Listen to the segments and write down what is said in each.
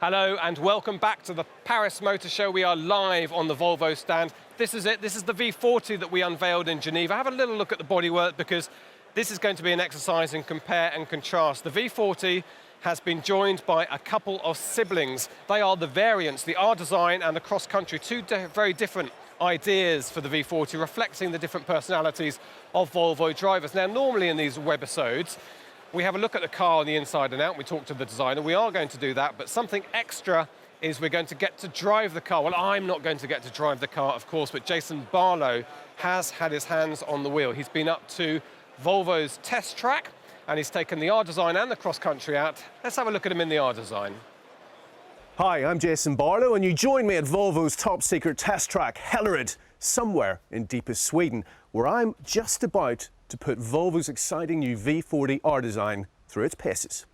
Hello and welcome back to the Paris Motor Show. We are live on the Volvo stand. This is it. This is the V40 that we unveiled in Geneva. Have a little look at the bodywork because this is going to be an exercise in compare and contrast. The V40 has been joined by a couple of siblings. They are the variants, the R-Design and the Cross Country, two very different ideas for the V40, reflecting the different personalities of Volvo drivers. Now, normally in these webisodes, we have a look at the car on the inside and out, and we talk to the designer. We are going to do that, but something extra is we're going to get to drive the car. Well, I'm not going to get to drive the car, of course, but Jason Barlow has had his hands on the wheel. He's been up to Volvo's test track, and he's taken the R-Design and the Cross Country out. Let's have a look at him in the R-Design. Hi, I'm Jason Barlow, and you join me at Volvo's top secret test track, Hellerud, somewhere in deepest Sweden, where I'm just about to put Volvo's exciting new V40 R-Design through its paces.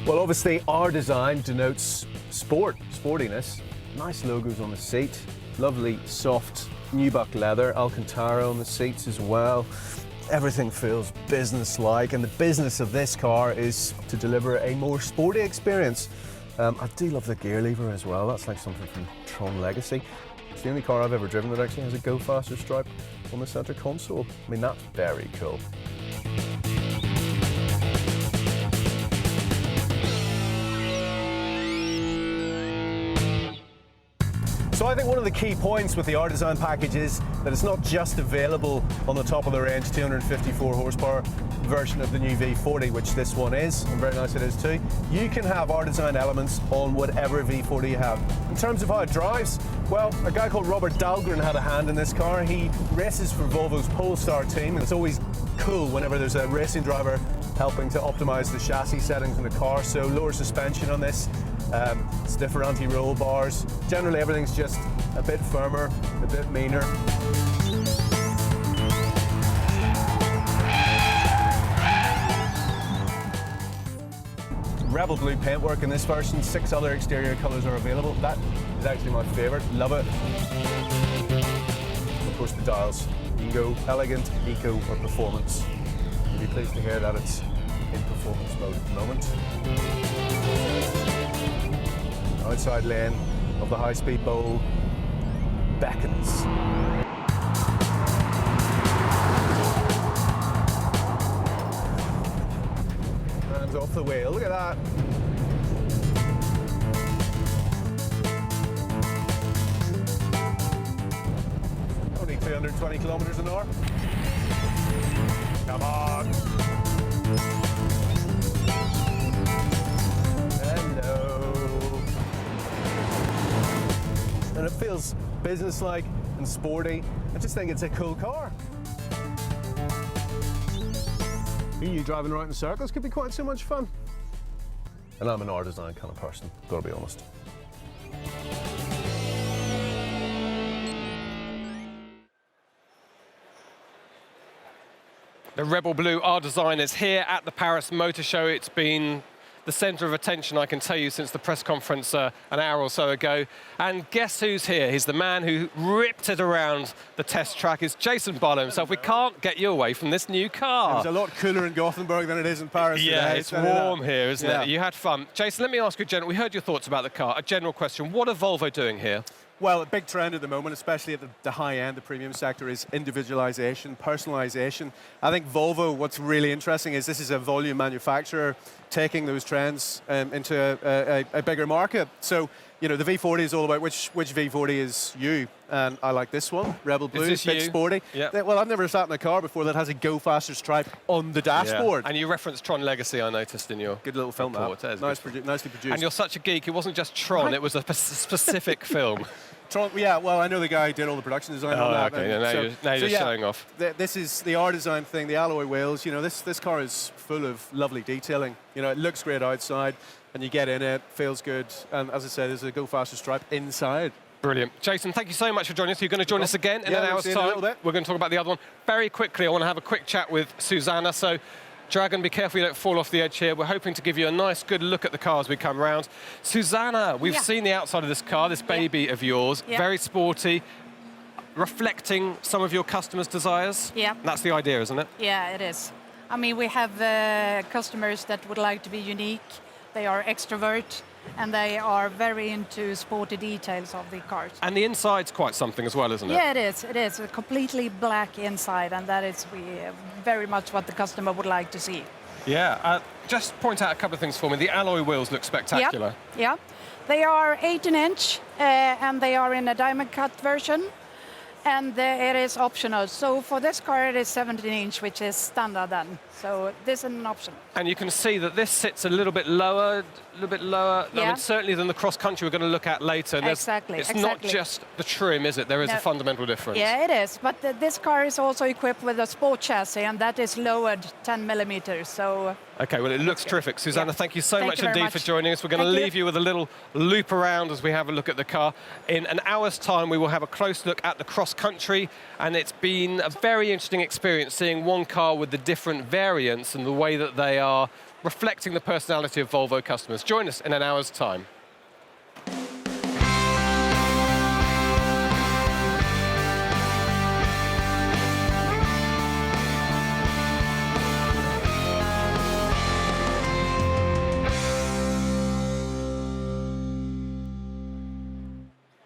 Well, obviously R-Design denotes sport, sportiness. Nice logos on the seat, lovely soft nubuck leather, Alcantara on the seats as well. Everything feels business-like, and the business of this car is to deliver a more sporty experience. I do love the gear lever as well. That's like something from Tron Legacy. It's the only car I've ever driven that actually has a go faster stripe on the center console. I mean, that's very cool. So I think one of the key points with the R-Design package is that it's not just available on the top of the range 254 horsepower version of the new V40, which this one is, and very nice it is too. You can have R-Design elements on whatever V40 you have. In terms of how it drives, well, a guy called Robert Dahlgren had a hand in this car. He races for Volvo's Polestar team, and it's always cool whenever there's a racing driver helping to optimize the chassis settings in the car. So lower suspension on this, stiffer anti-roll bars. Generally everything's just a bit firmer, a bit meaner. Rebel blue paintwork in this version. 6 other exterior colours are available. That is actually my favourite. Love it. Of course, the dials. You can go elegant, eco or performance. You'll be pleased to hear that it's in performance mode at the moment. Outside lane of the high-speed bowl beckons. Hands off the wheel, look at that. Only 220 kilometers an hour. Come on. And it feels businesslike and sporty. I just think it's a cool car. You driving around in circles could be quite so much fun. And I'm an R-Design kind of person, gotta be honest. The Rebel Blue R-Design is here at the Paris Motor Show. It's been the centre of attention, I can tell you, since the press conference an hour or so ago. And guess who's here? He's the man who ripped it around the test track. It's Jason Barlow himself. We can't get you away from this new car. It's a lot cooler in Gothenburg than it is in Paris Yeah, today. it's warm here, isn't it? You had fun. Jason, let me ask you, we heard your thoughts about the car. A general question. What are Volvo doing here? Well, a big trend at the moment, especially at the high end, the premium sector, is individualization, personalization. I think Volvo, what's really interesting is this is a volume manufacturer taking those trends into a bigger market. So, you know, the V40 is all about which V40 is you. And I like this one, Rebel Blue, big sporty. Yep. Well, I've never sat in a car before that has a go faster stripe on the dashboard. Yeah. And you referenced Tron Legacy, I noticed in your good little film report. Nicely produced. And you're such a geek, it wasn't just Tron, it was a specific film. Tron, yeah, well, I know the guy who did all the production design on that. Okay, now you're showing off. This is the R-Design thing, the alloy wheels. You know, this car is full of lovely detailing. You know, it looks great outside, and you get in it, feels good. And as I said, there's a go faster stripe inside. Brilliant. Jason, thank you so much for joining us. You're going to join us again in an hour's time. We're going to talk about the other one. Very quickly, I want to have a quick chat with Susanna. So, Dragon, be careful you don't fall off the edge here. We're hoping to give you a nice, good look at the car as we come round. Susanna, we've seen the outside of this car, this baby of yours. Very sporty, reflecting some of your customers' desires. Yeah. That's the idea, isn't it? Yeah, it is. I mean, we have customers that would like to be unique. They are extrovert, and they are very into sporty details of the cars. And the inside's quite something as well, isn't it? Yeah, it is. It is a completely black inside, and that is very much what the customer would like to see. Yeah. Just point out a couple of things for me. The alloy wheels look spectacular. Yeah. They are 18-inch, and they are in a diamond cut version. And it is optional. So for this car, it is 17-inch, which is standard then. So this is an option. And you can see that this sits a little bit lower. I Yeah. mean, certainly than the cross-country we're going to look at later. And Exactly, it's exactly. not just the trim, is it? There is a No. fundamental difference. Yeah, it is. But this car is also equipped with a sport chassis, and that is lowered 10 millimeters. So Okay, well, it looks terrific. Susanna, Yeah. thank you so Thank much you very indeed much. for joining us. We're going to Thank you. leave you with a little loop around as we have a look at the car. In an hour's time, we will have a close look at the cross-country, and it's been a very interesting experience seeing one car with the different variants and the way that they are reflecting the personality of Volvo customers. Join us in an hour's time.